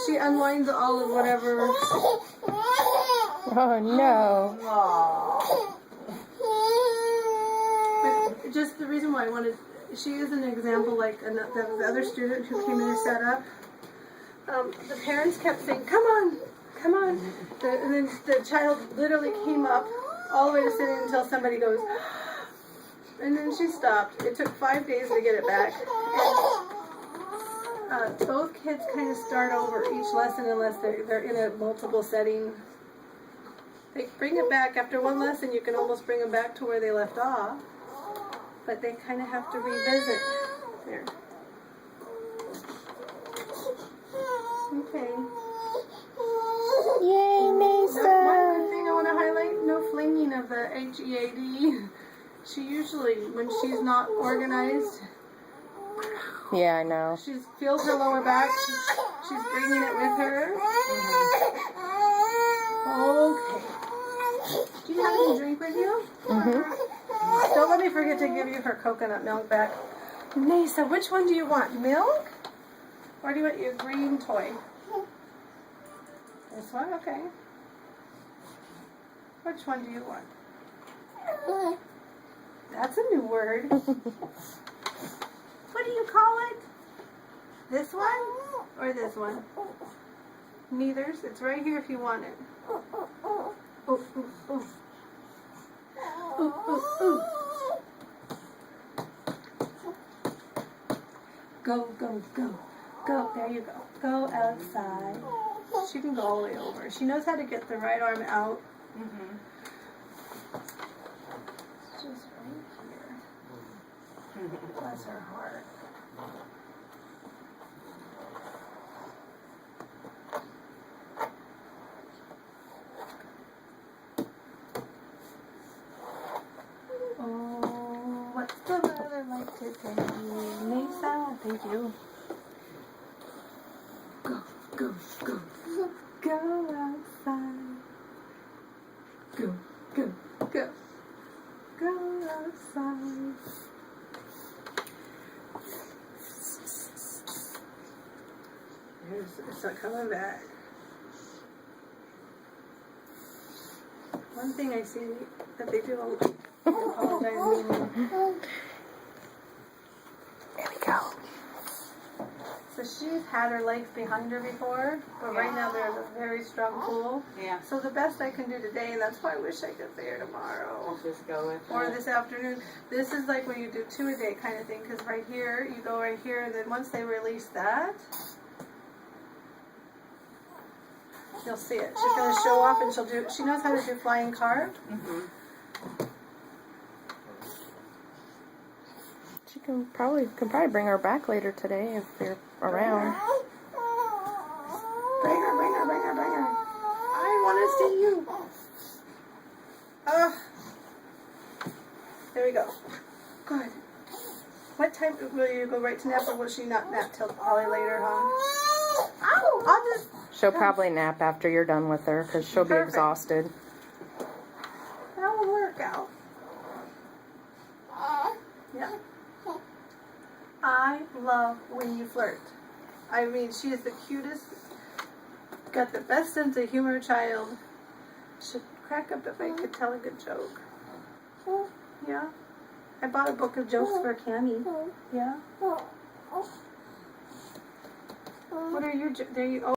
she unwinds all of whatever. Oh no. But just the reason why I wanted, she is an example like the other student who came in to set up. The parents kept saying, come on, come on. And then the child literally came up all the way to sitting until somebody goes, and then she stopped. It took 5 days to get it back. And, both kids kind of start over each lesson unless they're in a multiple setting. They bring it back after one lesson. You can almost bring them back to where they left off, but they kind of have to revisit. There. Okay. Yay, Mesa. One good thing I want to highlight: no flinging of the HEAD. She usually, when she's not organized. Yeah, I know. She feels her lower back. She's bringing it with her. Okay. Do you have any drink with you? Don't let me forget to give you her coconut milk back. Mesa, which one do you want? Milk? Or do you want your green toy? This one? Okay. Which one do you want? That's a new word. What do you call it? This one or this one? Neither's. It's right here if you want it. Ooh, ooh, ooh. Ooh, ooh, ooh. Go, go, go. Go. There you go. Go outside. She can go all the way over. She knows how to get the right arm out. It's just right here. Bless her heart. Oh, what's the weather like today? Mesa, thank you. Go, go, go. Go outside. Go, go, go. Go outside. It's not coming back. One thing I see that they do all the apologize. There we go. So she's had her legs behind her before, but right now there's a very strong pull. Yeah. So the best I can do today, and that's why I wish I could see her tomorrow. I'll just go with Or it. this afternoon. This is like when you do 2 a day kind of thing, because right here, you go right here, and then once they release that, you'll see it. She's going to show off, and she knows how to do flying carve. She can probably bring her back later today if you're around. Bring her, bring her, bring her, bring her. I want to see you. There we go. Good. What time will you go right to nap, or will she not nap till probably later, huh? Ow! I'll just... She'll probably nap after you're done with her because she'll be Perfect. exhausted. That will work out. Yeah. I love when you flirt. I mean, she is the cutest, got the best sense of humor child. Should crack up if I could tell a good joke. Yeah. I bought a book of jokes for Cammy. Yeah. What are your jokes? There you. Oh.